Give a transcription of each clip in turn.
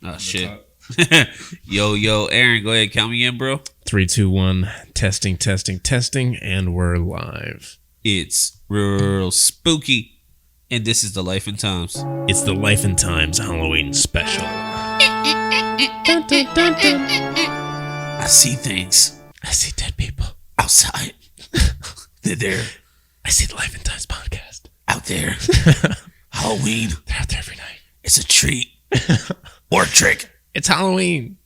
Oh shit. Yo, Aaron, go ahead, count me in, bro. 3, 2, 1. Testing, and we're live. It's real spooky, and this is the Life and Times. It's the Life and Times Halloween special. Dun, dun, dun, dun. I see things. I see dead people Outside. They're there. I see the Life and Times podcast Out there. Halloween. They're out there every night. It's a treat. Or a trick. It's Halloween.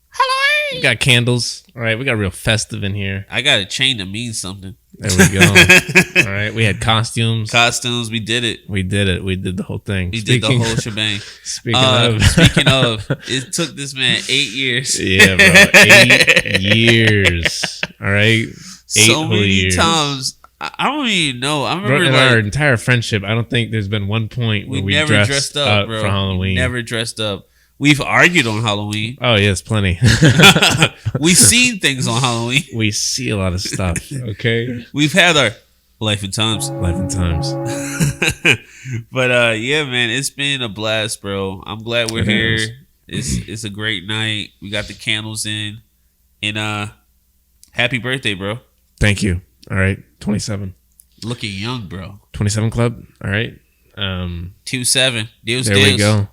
We got candles. All right, we got real festive in here. I got a chain that means something. There we go. All right, we had costumes. We did it. We did the whole thing. We did the whole shebang. Speaking of, it took this man 8 years. Yeah, bro. 8 years. All right. 8 so many years. times. I don't even know. I remember in our entire friendship, I don't think there's been one point where we never dressed up bro. For Halloween. Never dressed up. We've argued on Halloween. Oh, yes, plenty. We've seen things on Halloween. We see a lot of stuff, okay? We've had our Life and Times. Life and Times. But, yeah, man, it's been a blast, bro. I'm glad we're here. It's a great night. We got the candles in. And happy birthday, bro. Thank you. All right, 27. Looking young, bro. 27 club. All right. 2-7. Deals. We go.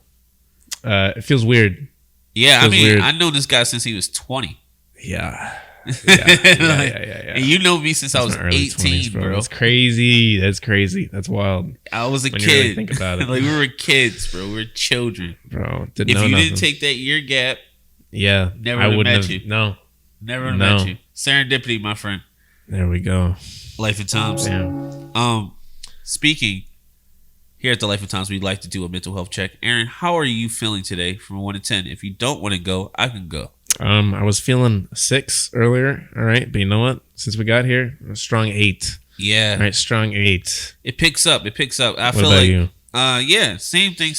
It feels weird. Yeah, I mean, weird. I know this guy since he was 20. Yeah. And you know me since I was 18, 20s, bro. That's crazy. That's wild. I was a when kid. You really think about it. Like, we were kids, bro. We were children. Bro, if you didn't take that year gap, yeah, never would have met you. No. Never would have met you. Serendipity, my friend. There we go. Life and Times. Damn. Speaking, here at the Life and Times, we'd like to do a mental health check. Aaron, how are you feeling today from 1 to 10? If you don't want to go, I can go. I was feeling 6 earlier. All right, but you know what? Since we got here, a strong 8. Yeah. All right, strong 8. It picks up. I what feel about like you? Yeah, same thing.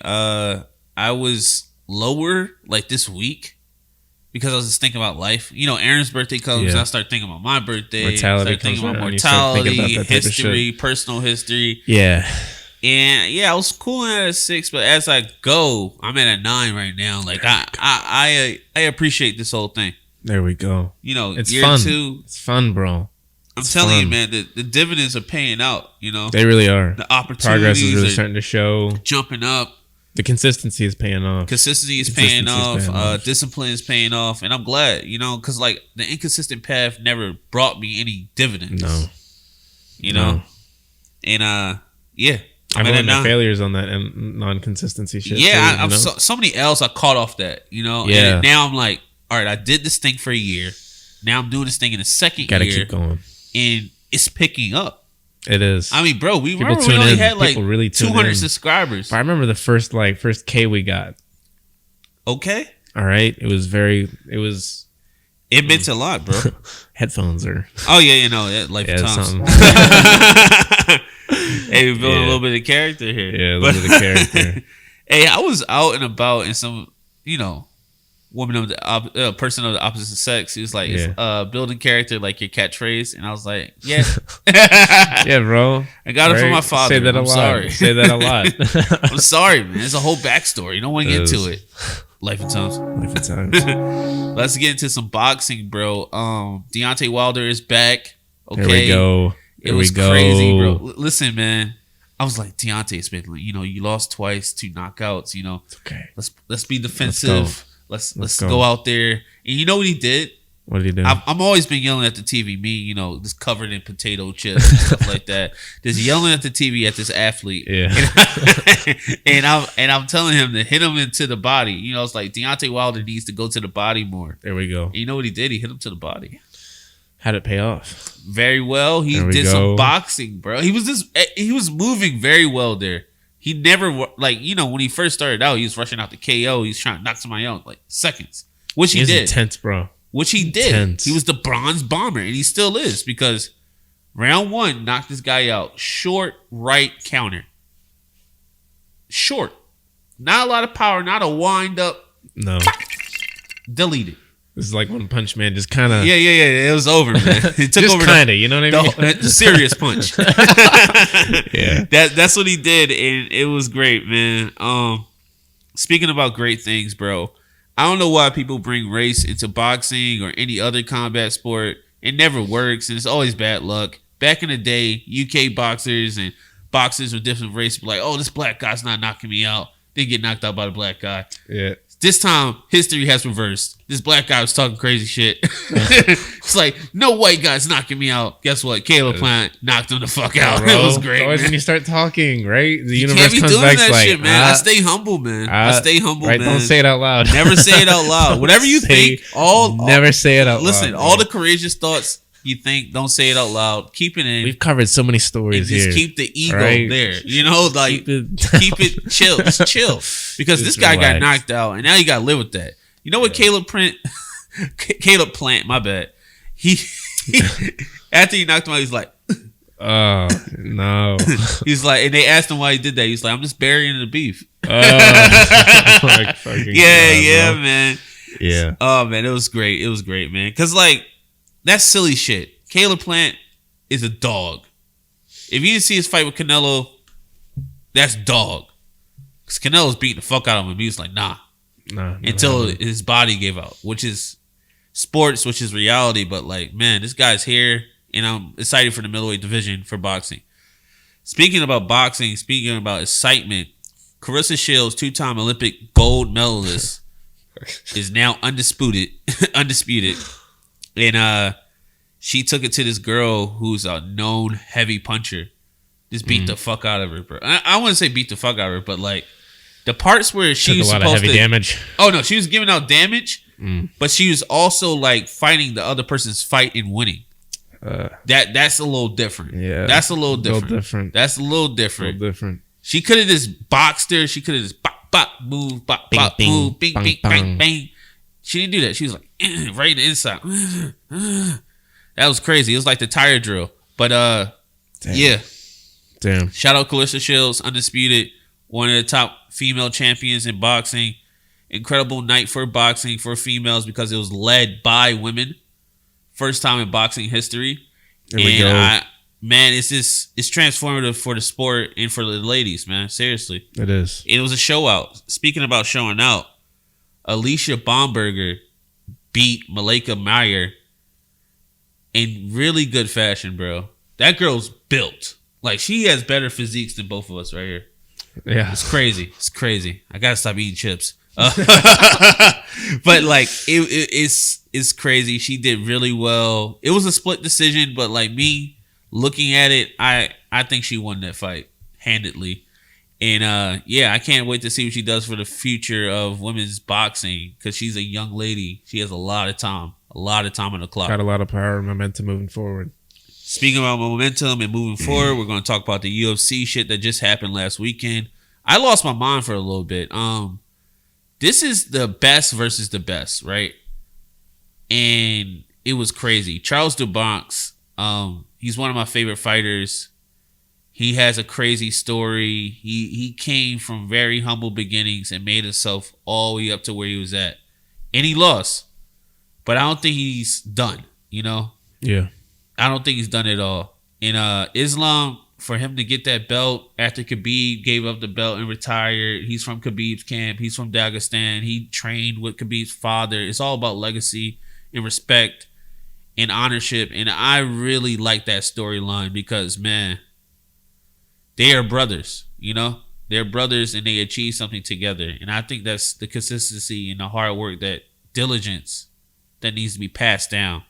I was lower like this week because I was just thinking about life. You know, Aaron's birthday comes, and I start thinking about my birthday. Mortality start thinking about mortality, history, personal history. Yeah. And yeah, I was cooling at a 6, but as I go, I'm at a 9 right now. Like I appreciate this whole thing. There we go. You know, it's year fun. 2. It's fun, bro. I'm telling you, man, the dividends are paying out. You know, they really are. The opportunities, progress is really starting to show. Jumping up. The consistency is paying off. Paying off. Discipline is paying off, and I'm glad. You know, because like the inconsistent path never brought me any dividends. No. You know, and yeah. I've learned my failures on that and non-consistency shit. Yeah, too, I'm somebody else. I caught off that, you know. Yeah. And now I'm like, all right, I did this thing for a year. Now I'm doing this thing in the second year. Gotta keep going, and it's picking up. It is. I mean, bro, we only had like really 200 subscribers. But I remember the first K we got. Okay. All right. It meant a lot, bro. Headphones are. Oh yeah, you know, Life and Times. Hey, we're building a little bit of character here. Yeah, a little bit of character. Hey, I was out and about, and some, you know, woman of the person of the opposite sex. He was like, building character like your catchphrase, and I was like, yeah, yeah, bro. I got it from my father. Say that a lot. Sorry. Say that a lot. I'm sorry, man. There's a whole backstory. You don't want to get into it. Life and Times. Life and Times. Let's get into some boxing, bro. Deontay Wilder is back. Okay, there we go. It was crazy, bro. Listen, man. I was like, Deontay's been, you know, you lost twice, 2 knockouts. You know, it's okay. Let's be defensive. Let's go out there. And you know what he did? What did he do? I've always been yelling at the TV. Me, you know, just covered in potato chips and stuff like that. Just yelling at the TV at this athlete. Yeah. And I'm telling him to hit him into the body. You know, it's like Deontay Wilder needs to go to the body more. There we go. And you know what he did? He hit him to the body. How'd it pay off? Very well. He did some boxing, bro. He was moving very well there. He never, like, you know, when he first started out, he was rushing out the KO. He was trying to knock somebody out like seconds, which he did. Intense, bro. Which he did. Intense. He was the bronze bomber, and he still is, because round 1 knocked this guy out. Short right counter. Short. Not a lot of power, not a wind up. No. Deleted. This is like One Punch Man, just kind of. Yeah. It was over, man. It took just over. Kind of, you know what I mean? The serious punch. Yeah. That's what he did, and it was great, man. speaking about great things, bro. I don't know why people bring race into boxing or any other combat sport. It never works, and it's always bad luck. Back in the day, UK boxers and boxers with different races were like, "Oh, this black guy's not knocking me out." They get knocked out by the black guy. Yeah. This time, history has reversed. This black guy was talking crazy shit. It's like, no white guy's knocking me out. Guess what? Caleb Plant knocked him the fuck out. Bro, it was great. Always when you start talking, right? The universe can't be comes doing back that like, shit, man. I stay humble, man. I stay humble, right, man. Don't say it out loud. Never say it out loud. Whatever you think, never say it out loud. Listen, all the courageous thoughts you think, don't say it out loud. Keep it in. We've covered so many stories and here. Just keep the ego there. You know, like keep it chill. Just chill. Because this guy got knocked out, and now you got to live with that. You know what, Caleb Plant, my bad. He after he knocked him out, he's like, oh no. He's like, and they asked him why he did that. He's like, I'm just burying the beef. Like yeah, man. Yeah. Oh man, it was great. It was great, man. Cause like that's silly shit. Caleb Plant is a dog. If you didn't see his fight with Canelo, that's dog. Cause Canelo's beating the fuck out of him. He was like, nah. Until his body gave out, which is sports, which is reality. But like, man, this guy's here, and I'm excited for the middleweight division for boxing. Speaking about boxing, speaking about excitement, Clarissa Shields, 2-time Olympic gold medalist, is now undisputed, and she took it to this girl who's a known heavy puncher. Just beat the fuck out of her, bro. I wouldn't say beat the fuck out of her, but like. The parts where she was supposed to... a lot of heavy damage. Oh, no. She was giving out damage, but she was also, like, fighting the other person's fight and winning. That's a little different. Yeah. That's a little different. That's a little different. She could have just boxed her. She could have just bop, move, bop, move, bing, bing, bang, bang. She didn't do that. She was like, right in the inside. That was crazy. It was like the tire drill. But, Damn. Yeah. Damn. Shout out Clarissa Shields, undisputed. One of the top female champions in boxing. Incredible night for boxing for females because it was led by women. First time in boxing history. Here we go. Man, it's transformative for the sport and for the ladies, man. Seriously. It is. It was a show out. Speaking about showing out, Alicia Baumberger beat Malika Meyer in really good fashion, bro. That girl's built. Like, she has better physiques than both of us right here. Yeah, it's crazy. I gotta stop eating chips. But like it's crazy. She did really well. It was a split decision, but like me looking at it, I think she won that fight handedly. And I can't wait to see what she does for the future of women's boxing because she's a young lady. She has a lot of time on the clock. Got a lot of power and momentum moving forward. Speaking about momentum and moving forward, we're going to talk about the UFC shit that just happened last weekend. I lost my mind for a little bit. This is the best versus the best, right? And it was crazy. Charles DuBronx, he's one of my favorite fighters. He has a crazy story. He came from very humble beginnings and made himself all the way up to where he was at. And he lost. But I don't think he's done, you know? Yeah. I don't think he's done it all. In Islam, for him to get that belt after Khabib gave up the belt and retired, he's from Khabib's camp. He's from Dagestan. He trained with Khabib's father. It's all about legacy and respect and ownership. And I really like that storyline because, man, they are brothers, you know? They're brothers and they achieve something together. And I think that's the consistency and the hard work, that diligence that needs to be passed down.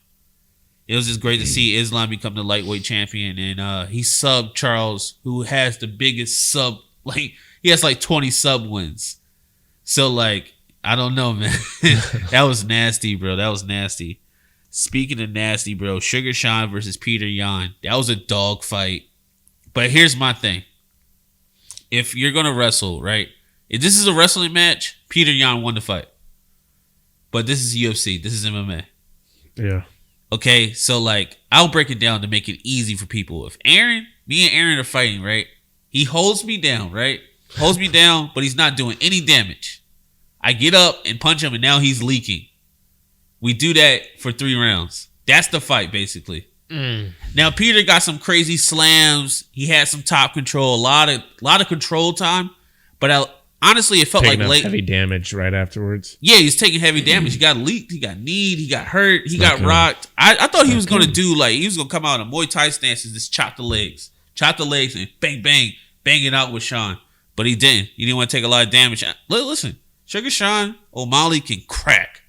It was just great to see Islam become the lightweight champion, and he subbed Charles, who has the biggest sub. Like, he has like 20 sub wins. So like, I don't know, man. That was nasty, bro. That was nasty. Speaking of nasty, bro, Sugar Sean versus Peter Yan. That was a dog fight. But here's my thing: if you're gonna wrestle, right? If this is a wrestling match, Peter Yan won the fight. But this is UFC. This is MMA. Yeah. Okay, so like, I'll break it down to make it easy for people. If me and Aaron are fighting, right? He holds me down, right? Holds me down, but he's not doing any damage. I get up and punch him, and now he's leaking. We do that for 3 rounds. That's the fight, basically. Now, Peter got some crazy slams. He had some top control, a lot of control time. But honestly, it felt taking like late. Heavy damage right afterwards. Yeah, he's taking heavy damage. He got leaked. He got kneed. He got hurt. He got rocked. I thought he was going to do like, he was going to come out in a Muay Thai stance and just chop the legs. Chop the legs and bang, bang, bang it out with Sean. But he didn't. He didn't want to take a lot of damage. Listen, Sugar Sean O'Malley can crack.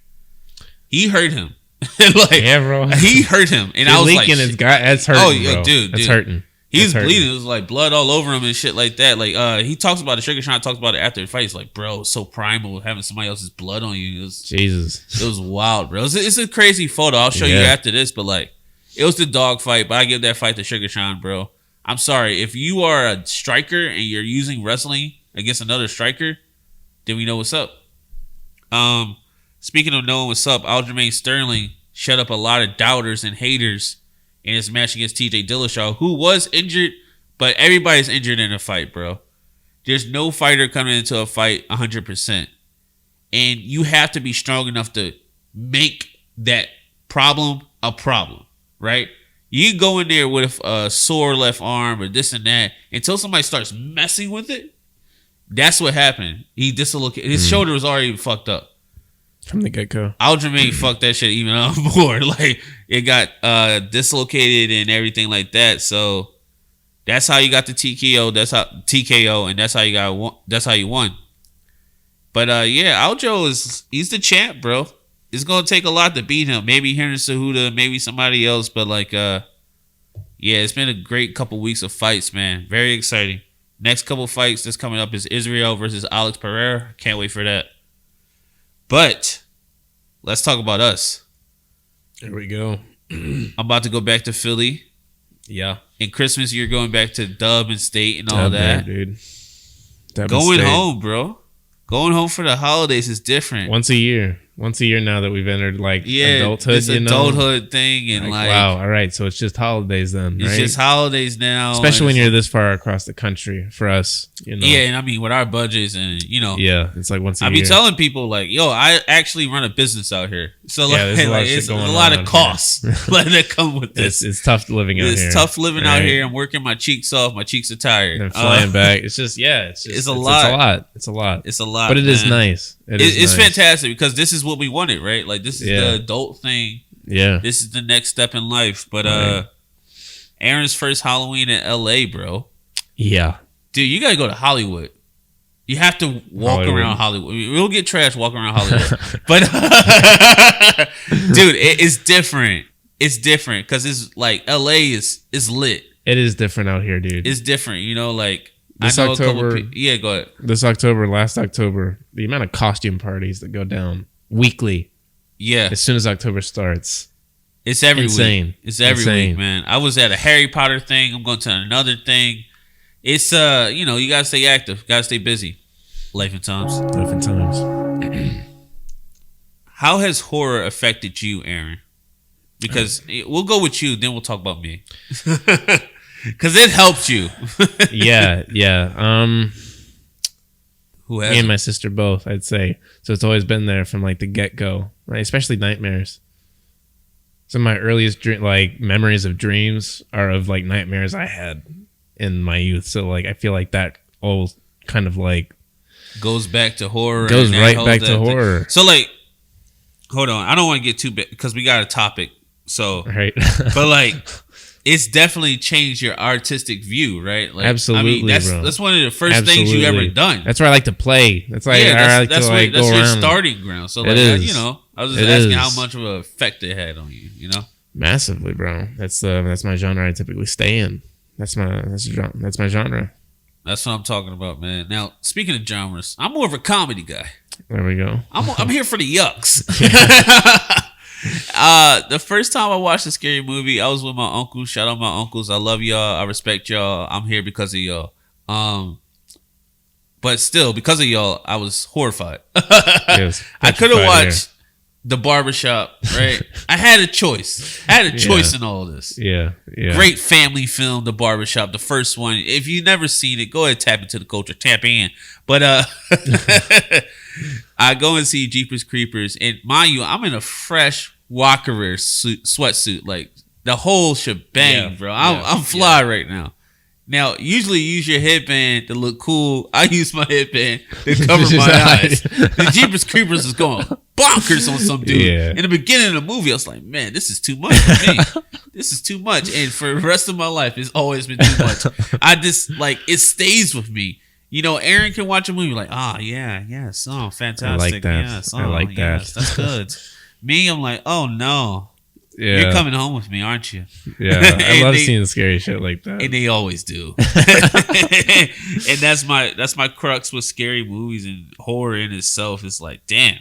He hurt him. Like, yeah, bro. He hurt him. And I was leaking like, that's hurting, oh, yeah, bro. dude. That's hurting. He was bleeding. It was like blood all over him and shit like that. Like, he talks about it. Sugar Sean talks about it after the fight. He's like, bro, it's so primal having somebody else's blood on you. Jesus. It was wild, bro. It's a crazy photo. I'll show you after this, but like, it was the dog fight, but I give that fight to Sugar Sean, bro. I'm sorry. If you are a striker and you're using wrestling against another striker, then we know what's up. Speaking of knowing what's up, Aljamain Sterling shut up a lot of doubters and haters in his match against TJ Dillashaw, who was injured, but everybody's injured in a fight, bro. There's no fighter coming into a fight 100%. And you have to be strong enough to make that problem a problem, right? You can go in there with a sore left arm or this and that until somebody starts messing with it. That's what happened. He dislocated. His shoulder was already fucked up. From the get-go. Aljamain fucked that shit even up more. Like, it got dislocated and everything like that. So that's how you got the TKO. That's how TKO, and that's how you got. That's how you won. But yeah, Aljo he's the champ, bro. It's gonna take a lot to beat him. Maybe Henry Cejudo, maybe somebody else. But like, yeah, it's been a great couple weeks of fights, man. Very exciting. Next couple fights that's coming up is Israel versus Alex Pereira. Can't wait for that. But let's talk about us. There we go. I'm about to go back to Philly. Yeah. And Christmas, you're going back to Dub and State and all that. Man, dude. Dub going home, bro. Going home for the holidays is different. Once a year now that we've entered adulthood, this adulthood thing and like wow, all right, so it's just holidays then, right? It's just holidays now, especially when you're this far across the country for us, you know. Yeah, and I mean with our budgets and yeah, it's like once a year. I be telling people like, yo, I actually run a business out here, so yeah, there's a lot of costs that come with this. It's tough living out here. It's tough living out here. I'm working my cheeks off. My cheeks are tired. And flying back. It's just it's a lot. It's a lot. But it is nice. It's nice. Fantastic because this is what we wanted, right? Like this is the adult thing. Yeah. This is the next step in life. But Aaron's first Halloween in LA, bro. Yeah. Dude, you gotta go to Hollywood. You have to walk around Hollywood. We'll get trash walking around Hollywood. But dude, it's different. It's different because it's like LA is lit. It is different out here, dude. It's different, like this I know October, a couple yeah, go ahead. Last October, the amount of costume parties that go down weekly. Yeah. As soon as October starts. It's every week. It's every week, man. I was at a Harry Potter thing. I'm going to another thing. It's you gotta stay active, gotta stay busy. Life and times. How has horror affected you, Aaron? Because we'll go with you, then we'll talk about me. Because it helped you. Yeah. Who has me and my sister both, I'd say. So it's always been there from like the get-go, right? Especially nightmares. Some of my earliest memories of dreams are of like nightmares I had in my youth. So like I feel like that all kind of like goes back to horror. Goes right back to horror. So like, hold on, I don't want to get too big because we got a topic. So right, but like, it's definitely changed your artistic view, right? Like, absolutely, I mean, that's one of the first things you ever done. That's where I like to play. That's why I like to like go around. That's your starting ground. So like, I was just asking how much of an effect it had on you. Massively, bro. That's my genre I typically stay in. That's my genre. That's what I'm talking about, man. Now, speaking of genres, I'm more of a comedy guy. There we go. I'm here for the yucks. The first time I watched a scary movie, I was with my uncle. Shout out my uncles. I love y'all. I respect y'all. I'm here because of y'all. But still, because of y'all, I was horrified. Yes, I could have watched The Barbershop, right? I had a choice. In all of this. Yeah. Great family film, The Barbershop, the first one. If you've never seen it, go ahead, tap into the culture, tap in. But I go and see Jeepers Creepers, and mind you, I'm in a fresh Walker sweatsuit, like the whole shebang, bro. I'm fly right now. Now, usually you use your headband to look cool. I use my headband to cover my eyes. The Jeepers Creepers is going bonkers on some dude. Yeah. In the beginning of the movie, I was like, man, this is too much for me. This is too much. And for the rest of my life, it's always been too much. I just, like, it stays with me. You know, Aaron can watch a movie like, yes, fantastic. I like that. Yes, I like that. Yes, that's good. Me, I'm like, oh, no. Yeah. You're coming home with me, aren't you? Yeah, I love seeing scary shit like that. And they always do. And that's my crux with scary movies and horror in itself. It's like, damn.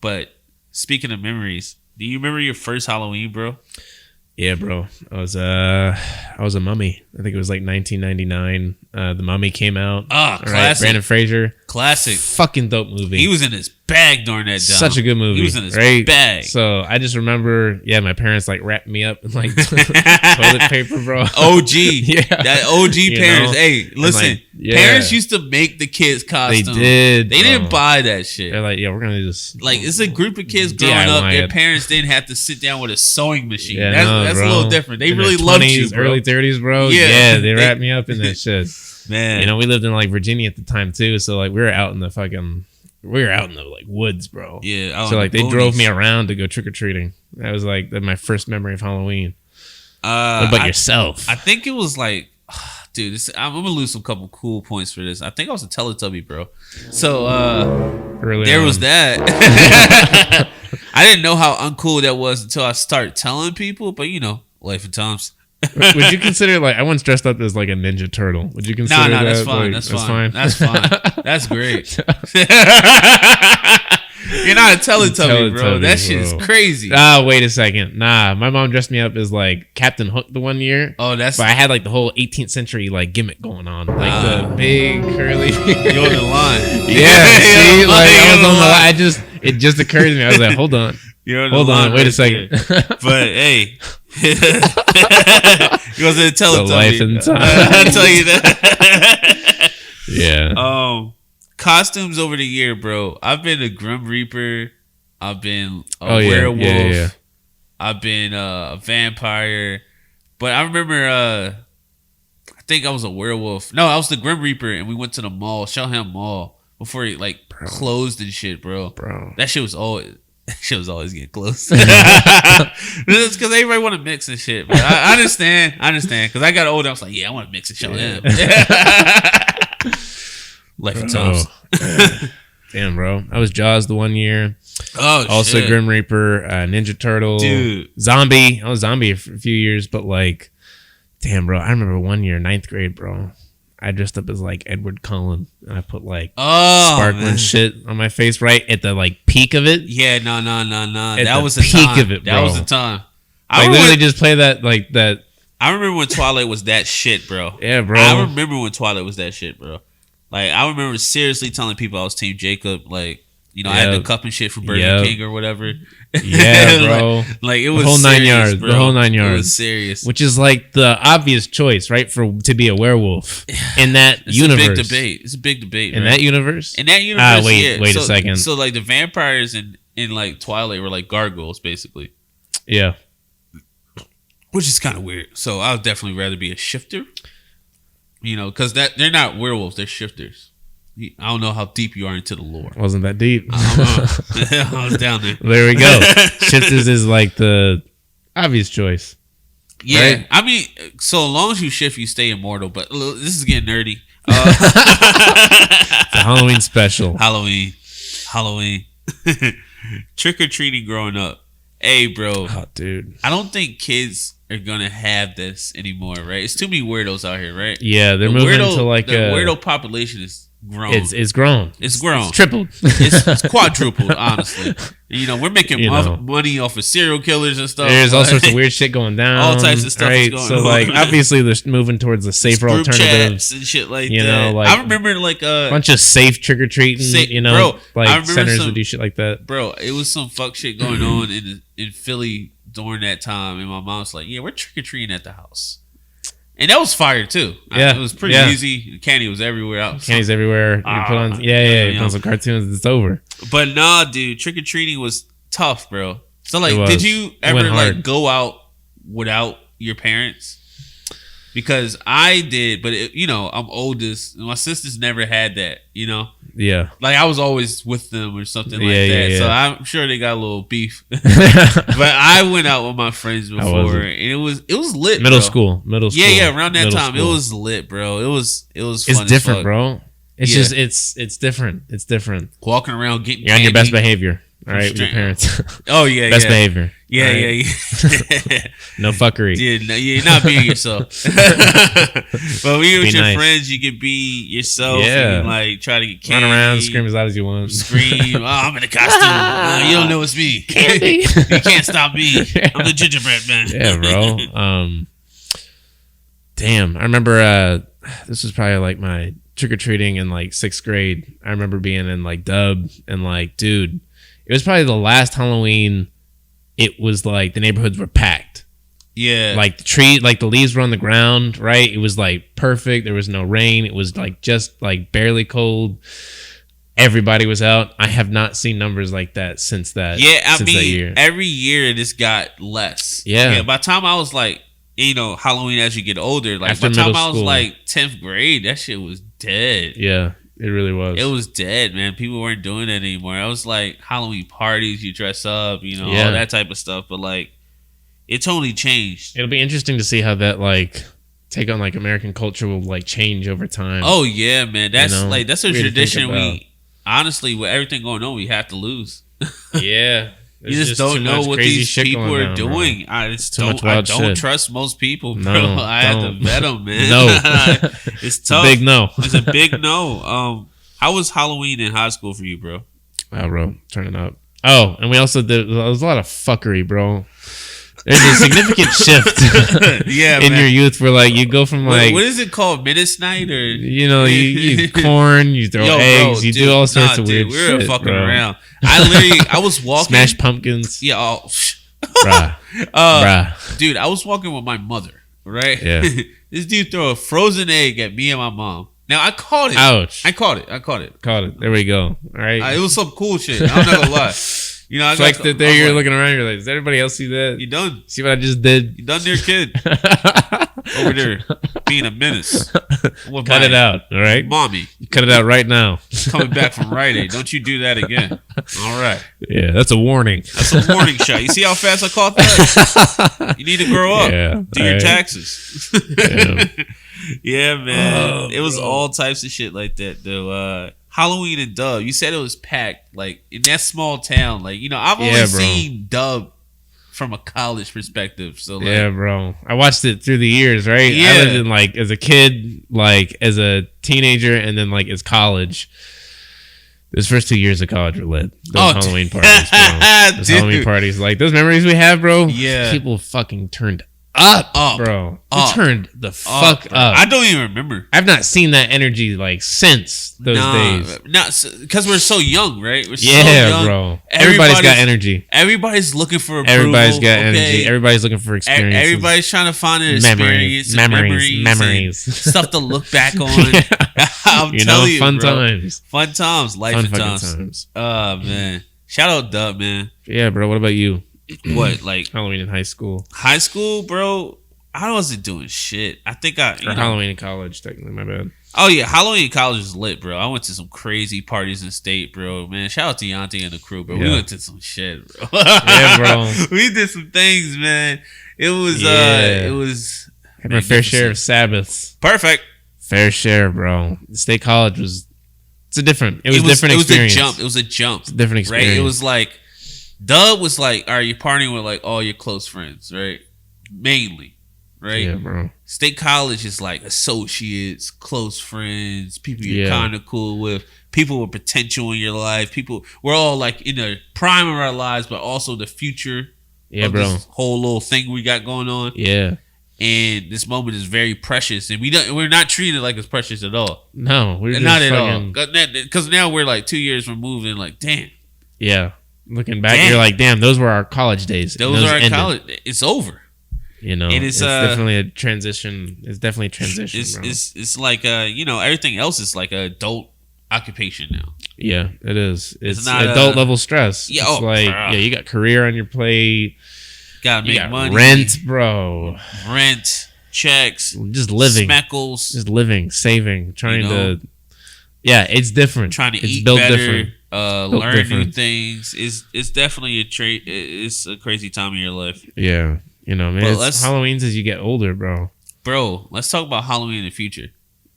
But speaking of memories, do you remember your first Halloween, bro? Yeah, bro. I was a Mummy. I think it was like 1999. The Mummy came out. Ah, classic. Right? Brandon Fraser. Classic. Fucking dope movie. He was in his bag during that time. Such a good movie. He was in his right? bag. So I just remember, my parents like wrapped me up in like toilet paper, bro. OG. Yeah. That OG parents. Know? Hey, listen. Parents used to make the kids costumes. They did. They didn't buy that shit. They're like, we're going to just... Like, it's a group of kids growing up. Their parents didn't have to sit down with a sewing machine. Yeah, that's a little different. They really loved you, bro. Early 30s, bro. Yeah. They wrapped me up in that shit. Man. You know, we lived in like Virginia at the time too. So like we were out in the like woods, bro. Yeah. So like they drove me around to go trick-or-treating. That was like my first memory of Halloween. What about yourself? I think it was like... Dude, I'm gonna lose some couple cool points for this. I think I was a Teletubby, bro. So there was that. I didn't know how uncool that was until I started telling people. But you know, life and times. Would you consider like I once dressed up as like a Ninja Turtle? Would you consider that? That's fine. Like, that's fine. That's fine. That's great. You're not a Teletubby, bro. That shit is crazy. Wait a second. Nah, my mom dressed me up as like Captain Hook the one year. Oh, but I had like the whole 18th century like gimmick going on, like the big curly. You're on the line. Yeah, see, like I was on the line. It just occurred to me. I was like, hold on. Hold on. Wait a second. But hey, you wasn't a Teletubby. The life and time. I'll tell you that. Yeah. Costumes over the year, bro. I've been a Grim Reaper. I've been a werewolf. Yeah. I've been a vampire. But I remember, I think I was a werewolf. No, I was the Grim Reaper, and we went to the mall, Shellham Mall, before it like closed and shit, bro. That shit was always getting close. It's because everybody want to mix and shit. But I understand. Because I got older, I was like, I want to mix and Shellham. Life and times. Damn, bro. I was Jaws the one year. Oh, also shit. Grim Reaper, Ninja Turtle, dude. Zombie. I was Zombie for a few years, but like, damn, bro. I remember one year, 9th grade, bro. I dressed up as like Edward Cullen, and I put like sparkling shit on my face right at the like peak of it. Yeah, no. That was the peak of it, bro. That was the time. I literally just play that like that. I remember when Twilight was that shit, bro. Yeah, bro. I remember when Twilight was that shit, bro. Like, I remember seriously telling people I was Team Jacob. Like, you know, I had the cup and shit from Burger King or whatever. Yeah, bro. like it was the whole serious, 9 yards. bro. The whole 9 yards. It was serious. Which is like the obvious choice, right? To be a werewolf in that universe. It's a big debate. It's a big debate. In that universe? In that universe, wait a second. So, like, the vampires in like Twilight were like gargoyles, basically. Yeah. Which is kind of weird. So, I would definitely rather be a shifter. You know, because they're not werewolves. They're shifters. I don't know how deep you are into the lore. Wasn't that deep? I was down there. There we go. Shifters is like the obvious choice. Yeah. Right? I mean, so long as you shift, you stay immortal. But this is getting nerdy. It's a Halloween special. Halloween. Trick-or-treating growing up. Hey, bro. Oh, dude. I don't think kids are going to have this anymore, right? It's too many weirdos out here, right? Yeah, they're moving to like the weirdo population is grown. It's grown. It's grown. It's tripled. It's quadrupled, honestly. You know, we're making money off of serial killers and stuff. There's all sorts of weird shit going down. All types of stuff is going on. So, like, obviously, they're moving towards the safer group alternatives. Chats and shit like you that. know, like, I remember, like, a bunch of safe trick-or-treating, you know, bro, like, centers would do shit like that. Bro, it was some fuck shit going on in Philly during that time, and my mom's like, we're trick-or-treating at the house. And that was fire too. Yeah, it was pretty easy. Candy was everywhere. Candy's everywhere. You put on, you put on some cartoons. It's over. But nah, dude, trick or treating was tough, bro. So like, did you ever like go out without your parents? because I did, but I'm oldest. My sisters never had that, Yeah. Like I was always with them or something like that. Yeah. So I'm sure they got a little beef. But I went out with my friends before, and it was lit. Middle school. Yeah, around that time, it was lit, bro. It was. Fun it's different, bro. It's just it's different. It's different. Walking around getting. You're on your best behavior. All right, with your parents. Oh yeah, best behavior. Yeah, right? Yeah. No fuckery. Yeah, you're not being yourself. But when you're with your friends, you can be yourself. Yeah, and like try to get candy, run around, scream as loud as you want. Scream. Oh, I'm in a costume. You don't know it's me. Candy. You can't stop me. Yeah. I'm the gingerbread man. Yeah, bro. Damn, I remember. This was probably like my trick or treating in like 6th grade. I remember being in like Dub and like, dude, it was probably the last Halloween. It was like the neighborhoods were packed. Yeah. Like the leaves were on the ground, right? It was like perfect. There was no rain. It was like just like barely cold. Everybody was out. I have not seen numbers like that since that. Yeah, I since mean, that year. Every year this got less. Yeah. By the time I was like, Halloween as you get older, like after by the time school. I was like 10th grade, that shit was dead. Yeah. It really was. It was dead, man. People weren't doing that anymore. I was like Halloween parties, you dress up, all that type of stuff. But like, it totally changed. It'll be interesting to see how that like take on like American culture will like change over time. Oh yeah, man. That's that's a tradition we honestly, with everything going on, we have to lose. Yeah. You just don't know what these people are doing. Bro. I don't trust most people, bro. No, I had to vet them, man. No. It's tough. Big no. It's a big no. How was Halloween in high school for you, bro? Oh, bro. Turning up. Oh, and we also did, there was a lot of fuckery, bro. There's a significant shift in your youth where like you go from like what is it called, Menace Night, or you eat corn, you throw eggs, bro, you do all sorts of weird shit. We were fucking bro. around. I was walking, smash pumpkins. Yeah, bruh. Dude, I was walking with my mother, right? Yeah. This dude threw a frozen egg at me and my mom. Now I caught it. Ouch! I caught it. Caught it. There we go. All right. It was some cool shit. I'm not gonna lie. It's like you're looking around. You're like, does everybody else see that? You done? See what I just did? You done there, kid? Over there being a menace. Cut it out, all right? Mommy. Cut it out right now. Coming back from Rite Aid. Don't you do that again. All right. Yeah, that's a warning. That's a warning shot. You see how fast I caught that? You need to grow up. Yeah, do your taxes. Yeah, man. It was all types of shit like that, though. Halloween and Dub. You said it was packed, like in that small town. Like I've only seen Dub from a college perspective. So like, yeah, bro. I watched it through the years, right? Yeah. I lived in like as a kid, like as a teenager, and then like as college. Those first 2 years of college were lit. Those Halloween parties, bro. Those Halloween parties, like those memories we have, bro. Yeah, people fucking turned up, bro. We turned the fuck up. I don't even remember. I've not seen that energy like since those days. Not because we're so young, right? We're so young, bro. Everybody's got energy. Everybody's looking for approval. Everybody's got energy. Everybody's looking for experiences. Everybody's trying to find an experience, memories, stuff to look back on. I'm telling you, fun bro. times, fun times, life fun and times. Oh man, shout out Dub, man. Yeah, bro. What about you? What, like Halloween in high school? High school, bro. I wasn't doing shit. I think Halloween in college, technically. My bad. Oh yeah, Halloween in college was lit, bro. I went to some crazy parties in state, bro. Man, shout out to Yanti and the crew, bro. Yeah. We went to some shit, bro. Yeah, bro. We did some things, man. It was had my fair share of Sabbaths. Perfect. Fair share, bro. State college was a different experience. It was a jump. It's a different experience. Right? It was like Dub was like, all right, you're partying with like all your close friends, right? Mainly, right? Yeah, bro. State college is like associates, close friends, people you're kind of cool with, people with potential in your life. We're all like in the prime of our lives, but also the future of this whole little thing we got going on. Yeah. And this moment is very precious, and we're not treated like it's precious at all. No, we're not at all. Because now we're like 2 years removed, and like, damn. Yeah. Looking back, you're like, damn, those were our college days. Those are our college. It's over. It's definitely a transition. It's definitely a transition. It's like everything else is like an adult occupation now. Yeah, it is. It's not adult level stress. Yeah, it's you got career on your plate. Gotta make money. Rent, bro. Rent. checks, just living, smeckles, just living, saving, trying to. Yeah, it's different. Trying to eat built better, different. learn different. new things. It's definitely a trait. It's a crazy time of your life. Yeah, man. It's Halloween's as you get older, bro. Bro, let's talk about Halloween in the future.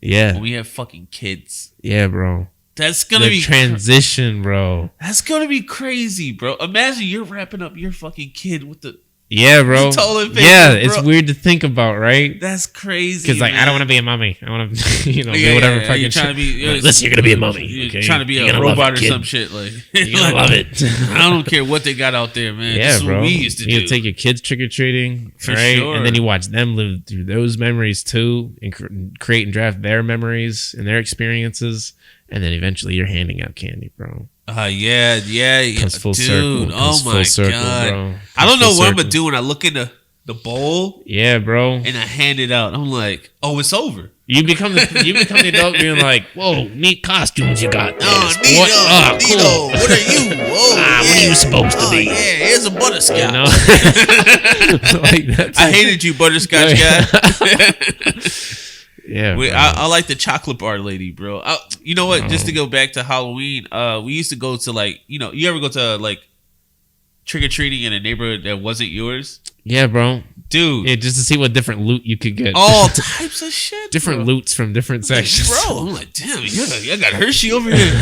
Yeah, when we have fucking kids. Yeah, bro. That's gonna be transition, bro. That's gonna be crazy, bro. Imagine you're wrapping up your fucking kid with the bro. It's weird to think about, right? That's crazy. Because I don't want to be a mummy. I want to, be whatever fucking. You're trying to be. Listen, you're gonna be a mummy. You're trying to be a robot or some shit. Like you're gonna love it. I don't care what they got out there, man. Yeah, this is bro. What we used to do. You take your kids trick or treating, right? Sure. And then you watch them live through those memories too, and create and draft their memories and their experiences, and then eventually you're handing out candy, bro. Yeah. Comes full dude. Circle. Oh my god, bro. I don't know what I'm gonna do when I look in the bowl. Yeah, bro. And I hand it out. I'm like, oh, it's over. You become the adult being like, whoa, neat costumes you got. Oh, Nito, cool. What are you? Whoa, what are you supposed to be? Yeah, here's a butterscotch. You know? I hated you, butterscotch guy. Yeah, I like the chocolate bar lady, bro. You know what? Just to go back to Halloween, we used to go to you ever go to trick or treating in a neighborhood that wasn't yours? Yeah, bro. Dude. Yeah, just to see what different loot you could get. All types of shit. Different loots from different sections. Bro, I'm like, damn, I got Hershey over here.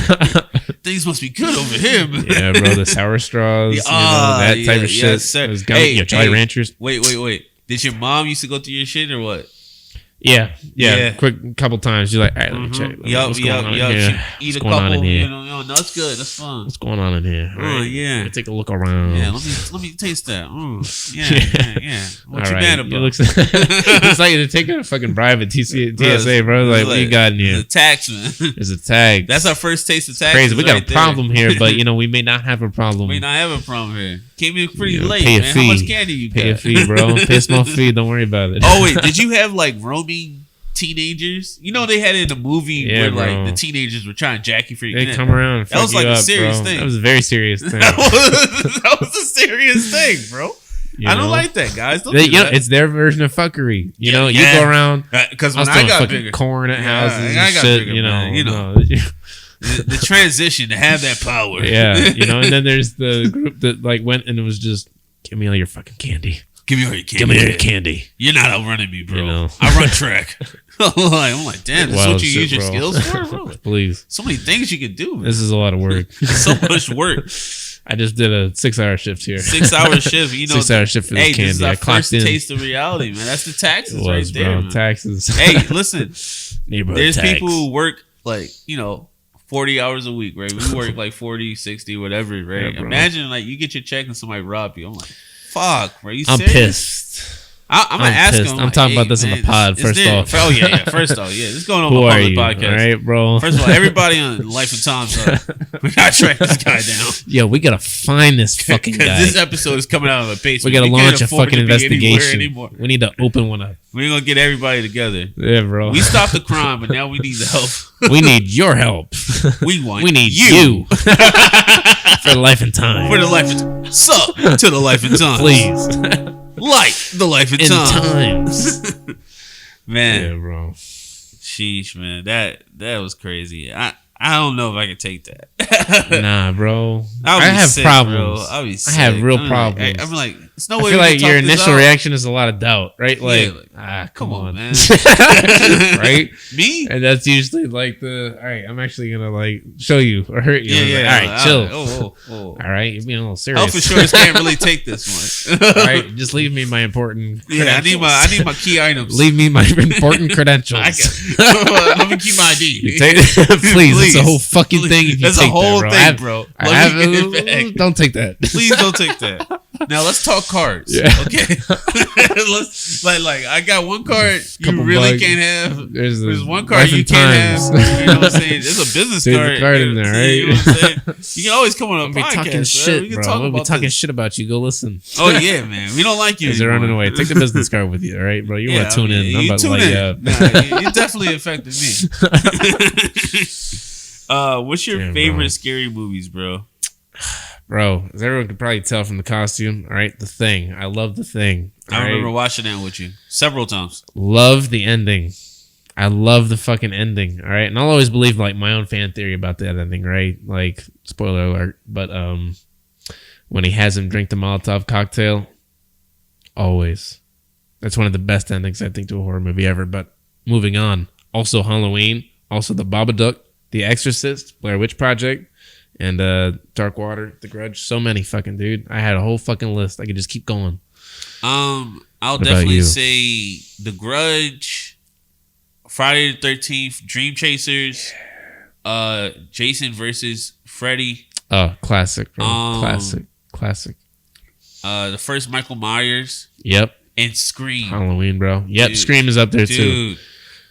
Things must be good over here, man. Yeah, bro, the sour straws, that type of shit. Yes, sir. Jolly Ranchers. Wait. Did your mom used to go through your shit or what? Yeah. Quick couple times. You're like, all right, let me check. What's going on in here? Eat a couple. No, that's good. That's fun. What's going on in here? Right. Yeah. Take a look around. Yeah, let me taste that. Yeah. What you mad about? It looks like they're taking a fucking bribe at TSA, bro. Like, what you got in here? The tax, man. There's a tag. That's our first taste of tax. Crazy. We got a problem here, but we may not have a problem. We may not have a problem here. Came in pretty late, man. How much candy you got? Pay a fee, bro. Pay a small fee. Don't worry about it. Oh wait, did you have roaming teenagers? They had it in the movie where the teenagers were trying to jack you for your. They come around. And that was a serious thing. That was a very serious thing. that was a serious thing, bro. I don't like that, guys. Don't do that. It's their version of fuckery. You go around because when I got bigger, corn at houses and shit. Bigger, the transition to have that power. Yeah, and then there's the group that went and it was just give me all your fucking candy. Give me all your candy. Give me all your candy. You're not outrunning me, bro. I run track. I'm like, damn, this is what you use your skills for, bro? Please. So many things you could do, man. This is a lot of work. So much work. I just did a 6-hour shift here. 6-hour shift. 6-hour shift for this candy. This is our first taste of reality, man. That's the taxes right there, man. Taxes. Hey, listen. There's tax. people who work 40 hours a week, right? We work 40, 60, whatever, right? Yeah, imagine you get your check and somebody rob you. I'm like, fuck, bro. You serious? I'm pissed. I'm gonna ask him. I'm talking about this on the pod. First off, First off, this is going on the public podcast. All right, bro. First of all, everybody on Life and Times, we gotta track this guy down. Yeah, we gotta find this fucking guy. This episode is coming out of a basement. We gotta launch a fucking investigation. We need to open one up. We're gonna get everybody together. Yeah, bro. We stopped the crime, but now we need the help. We need your help. We need you. For Life and Time. For the Life and Time. Sup to the Life and Time. Please. Like the Life and Times. Man. Yeah, bro. Sheesh, man. That was crazy. I don't know if I could take that. Nah, bro. I have sick, problems. Bro. I have real problems. I'm like, it's no way. I feel like your initial reaction is a lot of doubt, right? Come on, man. Right? Me? And that's usually all right, I'm actually gonna show you or hurt you. Yeah. All right, chill. Oh. All right, you're being a little serious. Health insurance can't really take this one. All right, just leave me my important credentials. I need my key items. Leave me my important credentials. Let me keep my ID. Please, it's a whole fucking thing. If you That's take a whole that, thing, bro. Don't take that. Please don't take that. Now let's talk cards. Yeah. Okay. Let's I got one card you really can't have. There's one card you can't have. You know what I'm saying? There's a business card. There's a card in there, right? You know what I'm saying? You can always come on a podcast. Talking shit, we can bro. talk We'll be about talking shit about you. Go listen. Oh yeah, man. We don't like you. They're running away. Take the business card with you, all right, bro? You want to tune in? I'm about to light you up. Nah, you definitely affected me. What's your favorite scary movies, bro? Bro, as everyone could probably tell from the costume, all right, The Thing. I love The Thing. I remember watching that with you several times. Love the ending. I love the fucking ending, all right? And I'll always believe, like, my own fan theory about that ending, right? Like, spoiler alert, but when he has him drink the Molotov cocktail, always. That's one of the best endings, I think, to a horror movie ever. But moving on. Also Halloween, also The Babadook, The Exorcist, Blair Witch Project, and Dark Water, The Grudge. So many fucking, dude. I had a whole fucking list. I could just keep going. I'll definitely say The Grudge, Friday the 13th, Dream Chasers, Jason versus Freddy. Oh, classic, bro. Classic. The first Michael Myers. Yep. And Scream. Halloween, bro. Yep, dude, Scream is up there too.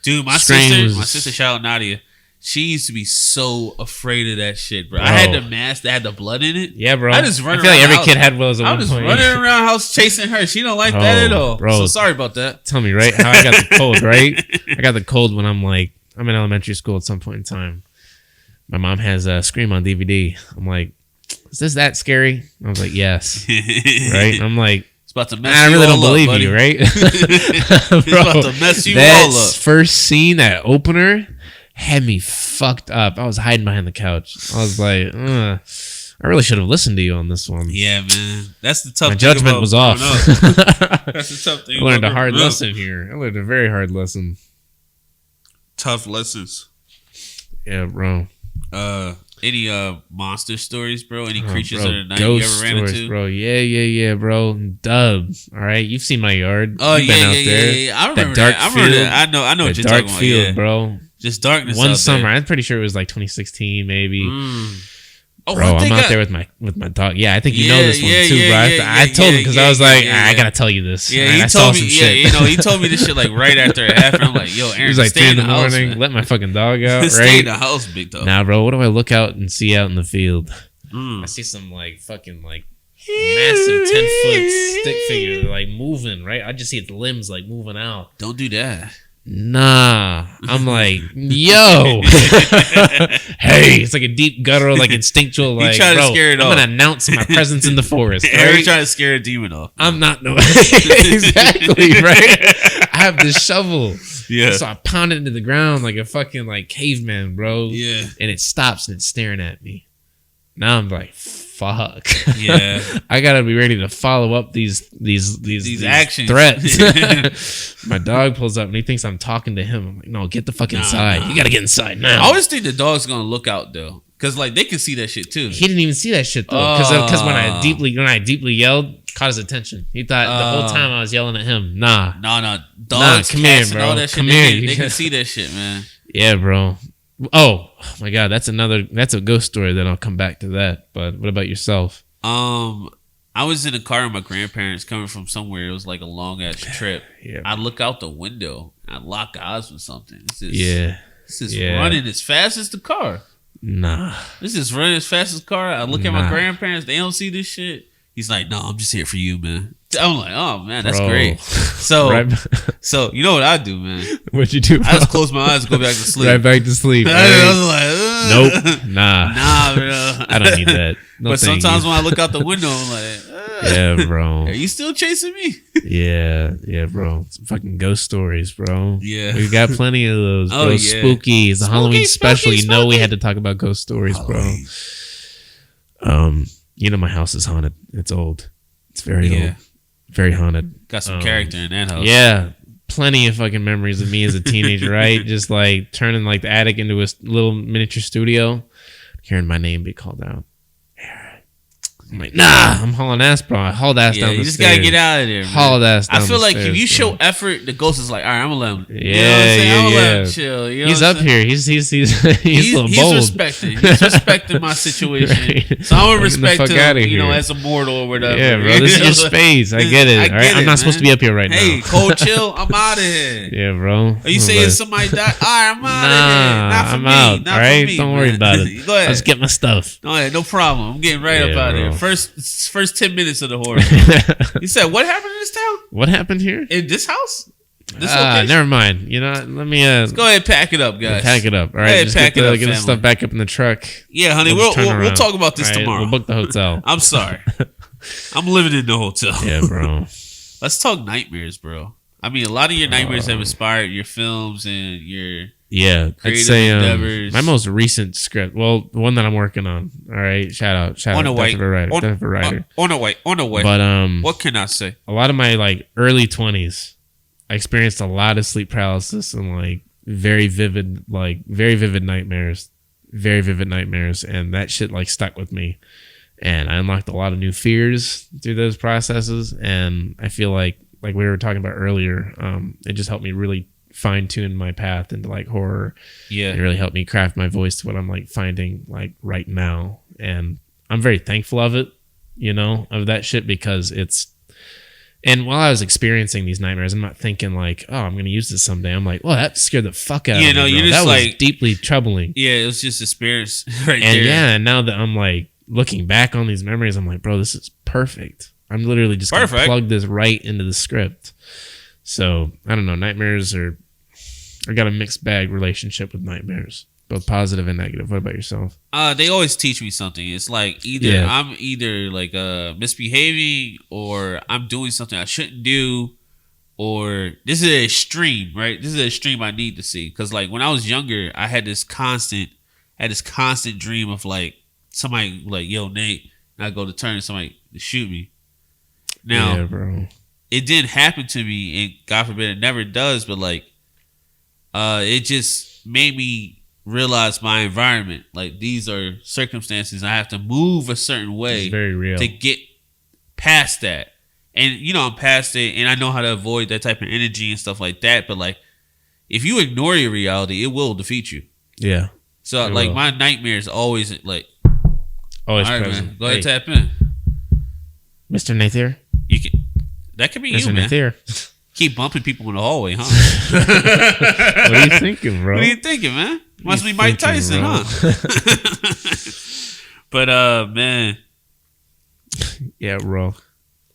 Dude, my sister, shout out Nadia. She used to be so afraid of that shit, bro. I had the mask that had the blood in it. Yeah, bro. I just run around. I feel like every kid had one of those. I was running around the house chasing her. She don't like that at all. Bro, so sorry about that. Tell me, right? How I got the cold, right? I got the cold when I'm in elementary school at some point in time. My mom has Scream on DVD. I'm like, is this that scary? I was like, yes. Right? I'm like, it's about to mess I really don't believe you, right? It's about to mess you all up. First scene, that opener, had me fucked up. I was hiding behind the couch. I was like, I really should have listened to you on this one. Yeah, man. That's the tough thing. My judgment was off. That's the tough thing. I learned a hard lesson here. I learned a very hard lesson. Tough lessons. Yeah, bro. Any monster stories, bro? Any creatures of the night you ever ran into? Bro. Yeah, bro. Dub. All right, you've seen my yard. Oh, yeah. I remember that. I remember that. I know what you're talking about. Field, bro. Just darkness. One summer, there. I'm pretty sure it was like 2016, maybe. Oh, bro, I'm out there with my dog. Yeah, I think you know this one too, bro. I told him because I was like, I gotta tell you this. Yeah, he told me. Yeah, he told me this shit like right after it happened. I'm like, yo, Aaron, he was like 3 in the morning. House, let my fucking dog out. Right? Stay in the house, big dog. Nah, bro. What do I look out and see out in the field? I see some like fucking like massive 10-foot stick figure like moving. Right, I just see its limbs like moving out. Don't do that. Nah, I'm like, yo, hey, it's like a deep guttural, like instinctual, like, trying to scare it I'm off. gonna announce my presence in the forest. Right? Trying to scare a demon off. I'm not exactly right. I have this shovel, so I pound it into the ground like a fucking like caveman, bro. Yeah, and it stops and it's staring at me. Now I'm like, fuck. Yeah, I gotta be ready to follow up these actions, threats. My dog pulls up and he thinks I'm talking to him. I'm like, no, get the fuck inside. You gotta get inside now. I always think the dog's gonna look out though, because like they can see that shit too. He didn't even see that shit though, because when I deeply yelled, caught his attention. He thought the whole time I was yelling at him. Nah, dogs, come cats, here, bro. And all that shit. Come here. They can see that shit, man. Yeah, bro. Oh my god, that's a ghost story. Then I'll come back to that. But what about yourself? I was in a car with my grandparents coming from somewhere. It was like a long ass trip. Yeah, I look out the window. I lock eyes with something. This is running as fast as the car. Nah, this is running as fast as the car. I look at my grandparents. They don't see this shit. He's like, no, I'm just here for you, man. I'm like, oh man, that's great. So, so you know what I do, man? What'd you do, bro? I just close my eyes and go back to sleep. Right back to sleep. I was like, nope, nah, bro. I don't need that. No, but sometimes when I look out the window, I'm like, yeah, bro. Are you still chasing me? yeah, bro. It's fucking ghost stories, bro. Yeah, we got plenty of those, bro. Spooky. It's a Halloween special. You know we had to talk about ghost stories, bro. You know my house is haunted. It's old. It's very old. Very haunted. Got some character in that house. Yeah. Plenty of fucking memories of me as a teenager, right? Just like turning like the attic into a little miniature studio. Hearing my name be called out. I'm like, nah, I'm hauling ass, bro. I hauled ass down the stairs. You just gotta get out of there, man. Hauled ass down the stairs. I feel like if you show effort, the ghost is like, all right, I'm gonna let him. Yeah, you know what I'm saying? I'm gonna let him chill. You know he's up here. He's a little bold. He's respecting my situation. Right. So I'm gonna respect him, you know, as a mortal or whatever. Yeah, bro. This is your space. I get it. All right, I'm not supposed to be up here right now. Hey, cold chill. I'm out of here. Yeah, bro. Are you saying somebody died? All right, I'm out of here. Not for me. I'm out. All right, don't worry about it. Go ahead. Let's get my stuff. Go ahead. No problem. I'm getting right up out of here. First 10 minutes of the horror. You said, what happened in this town? What happened here? In this house? This location. Never mind. You know, let me let's go ahead and pack it up, guys. Pack it up. All right, just get the stuff back up in the truck. Yeah, honey, we'll talk about this tomorrow. We'll book the hotel. I'm sorry. I'm living in the hotel. Yeah, bro. Let's talk nightmares, bro. I mean, a lot of your nightmares have inspired your films and your I'd say my most recent script. Well, the one that I'm working on. All right, shout out, on a way. On a way. But what can I say? A lot of my like early 20s, I experienced a lot of sleep paralysis and like very vivid nightmares, and that shit like stuck with me. And I unlocked a lot of new fears through those processes, and I feel like we were talking about earlier, it just helped me really fine-tune my path into like horror. Yeah, it really helped me craft my voice to what I'm like finding like right now, and I'm very thankful of it, you know, of that shit, because it's. And while I was experiencing these nightmares, I'm not thinking like, oh, I'm gonna use this someday. I'm like, well, that scared the fuck out of me. No, you're just that like was deeply troubling. Yeah, it was just experience right and there. Yeah, and now that I'm like looking back on these memories, I'm like, bro, this is perfect. I'm literally just gonna plug this right into the script. So I don't know. Nightmares I got a mixed bag relationship with nightmares, both positive and negative. What about yourself? They always teach me something. It's like I'm either like misbehaving, or I'm doing something I shouldn't do, or this is an extreme, right? This is an extreme I need to see. Because like when I was younger, I had this constant dream of like somebody like, yo, Nate, and I go to turn somebody to shoot me. Now, bro. It didn't happen to me, and God forbid it never does, but like it just made me realize my environment. Like, these are circumstances. I have to move a certain way. It's very real. To get past that. And, you know, I'm past it, and I know how to avoid that type of energy and stuff like that. But, like, if you ignore your reality, it will defeat you. Yeah. So, like, my nightmares always, like... Always all right, present. Man, go ahead, tap in. Mr. Nathier? That could be Mr. you, man. Nathier. Keep bumping people in the hallway, huh? What are you thinking, bro? What are you thinking, man? Must be Mike Tyson, bro? Huh? But, man. Yeah, bro.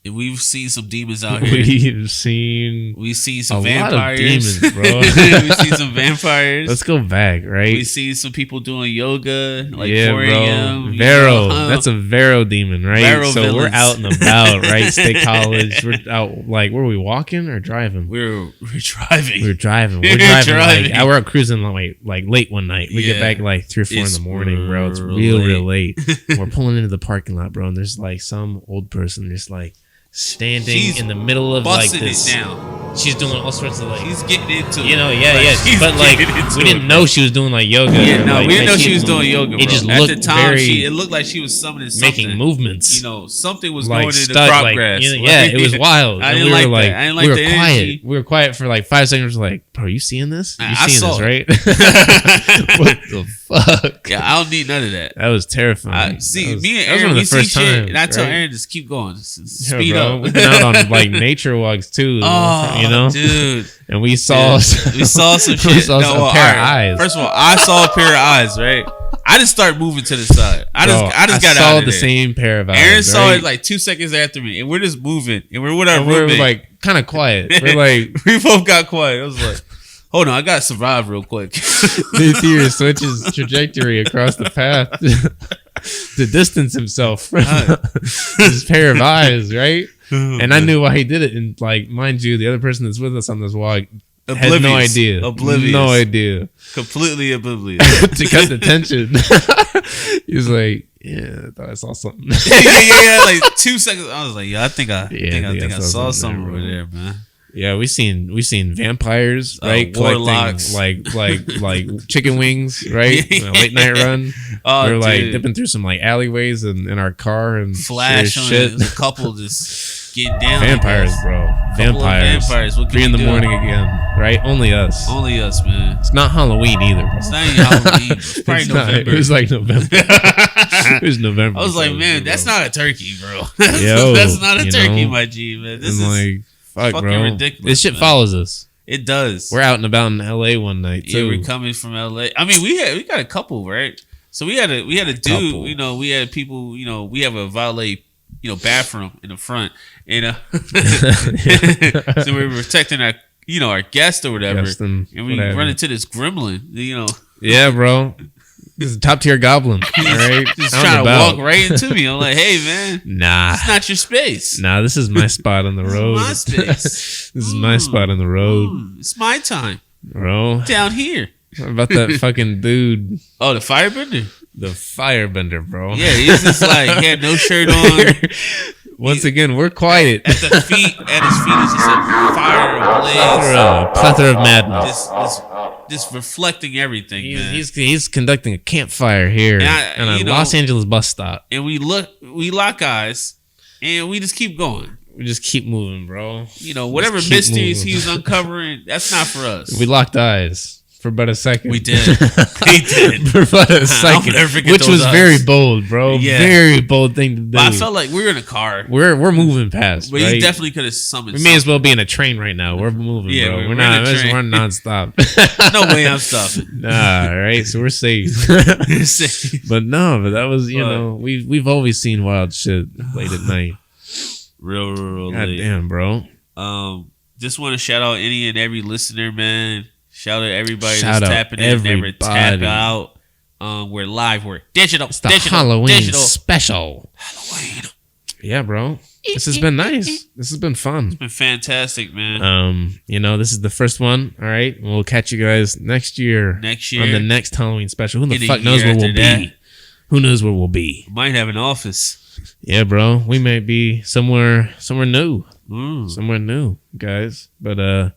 We've seen some demons out here. We've seen some vampires. Lot of demons, bro. We've seen some vampires. Let's go back, right? We've seen some people doing yoga, like 4 Bro. a.m. Vero. That's a Vero demon, right? Vero so villains. We're out and about, right? State College. We're out, like, were we walking or driving? We're driving. We're driving. Like, we're out cruising like late one night. We get back like 3 or 4 in the morning, bro. It's real late. We're pulling into the parking lot, bro, and there's like some old person just like standing in the middle of like this. It down. She's doing all sorts of like. She's getting into it. But like we didn't know she was doing like yoga. Yeah, no, like, we didn't know she was doing yoga. Bro. It just at looked the time, very it looked like she was summoning something, making movements. You know, something was like going into the crop grass. You know, yeah, it was wild. I didn't like that. I didn't like we were the quiet. energy. We were quiet for like 5 seconds. Like, bro, you seeing this? You seeing this, right? What the fuck? Yeah, I don't need none of that. That was terrifying. Me and Aaron, we see shit, and I tell Aaron, just keep going, speed up. We've been out on like nature walks too. Oh, you know, dude. And we saw some shit. We saw a pair of eyes. First of all, I saw a pair of eyes, right? I just started moving to the side. I just got out of the there. Same pair of eyes. Aaron saw it like 2 seconds after me, and we're just moving, and we're with our roommate. We're like kind of quiet. We're like we both got quiet. I was like, hold on, I gotta survive real quick. Nathier switches trajectory across the path to distance himself from his pair of eyes, right? And I knew why he did it. And like, mind you, the other person that's with us on this walk had no idea. Oblivious. No idea. Completely oblivious. To cut the tension. He was like, yeah, I thought I saw something. yeah, like 2 seconds. I was like, yeah, I think I saw something over there, man. Yeah, we seen vampires, right? Warlocks, like chicken wings, right? Late night run. We were like dipping through some like alleyways in our car and flash on shit. A couple just getting down. Vampires, bro. Vampires. 3 in the morning again, right? Only us, man. It's not Halloween either, bro. It's not even Halloween. It's probably November. It was like November. It was November. I was like, man, that's not a turkey, bro. Yo, that's not a turkey, my G, man. This is like. Fuck, fucking bro. ridiculous. This shit follows us. It does. We're out and about in LA one night too. Yeah, we're coming from LA. I mean, we got a couple, right? So we had a dude. Couple. You know, we had people. You know, we have a valet. You know, bathroom in the front, and so we were protecting our our guest or whatever, Justin, and we run into this gremlin. Yeah, bro. This is a top tier goblin. All right, just trying to walk right into me. I'm like, hey, man, nah, it's not your space. Nah, this is my spot on the road. My space. This is my spot on the road. It's my time, bro. Down here. What about that fucking dude? Oh, the firebender. The firebender, bro. Yeah, he's just like he had no shirt on. Once again, we're quiet. At his feet is just a fire ablaze. Plethora of madness. Just reflecting everything, man. He's conducting a campfire here on a Los Angeles bus stop. And we lock eyes, and we just keep going. We just keep moving, bro. Whatever mysteries he was uncovering, that's not for us. We locked eyes. For about a second. We did. For about a second. Which was very bold, bro. Yeah. Very bold thing to do. But I felt like we were in a car. We're moving past. But right? he definitely could have summoned We may as well be in a train right now. We're moving, bro. We're not. We're nonstop. No way I'm stopping. Nah, all right. So we're safe. But that was, we've always seen wild shit late at night. Real God late. Damn, bro. Just want to shout out any and every listener, man. Shout out everybody that's tapping in, never tap out. We're live, we're digital. It's the Halloween special. Halloween. Yeah, bro. This has been nice. This has been fun. It's been fantastic, man. This is the first one. All right. We'll catch you guys next year. On the next Halloween special. Who the fuck knows where we'll be? Who knows where we'll be? Might have an office. Yeah, bro. We might be somewhere new. Somewhere new, guys. But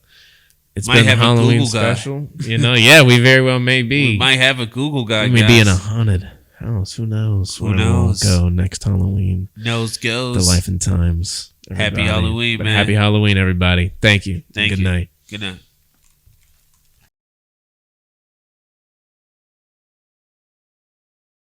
it's been a Halloween special. Yeah, we very well may be. We might have a Google guy. We may be in a haunted house. Who knows? Who knows? We'll go next Halloween. Goes. The life and times. Everybody. Happy Halloween, man. Happy Halloween, everybody. Thank you. Good night. Good night.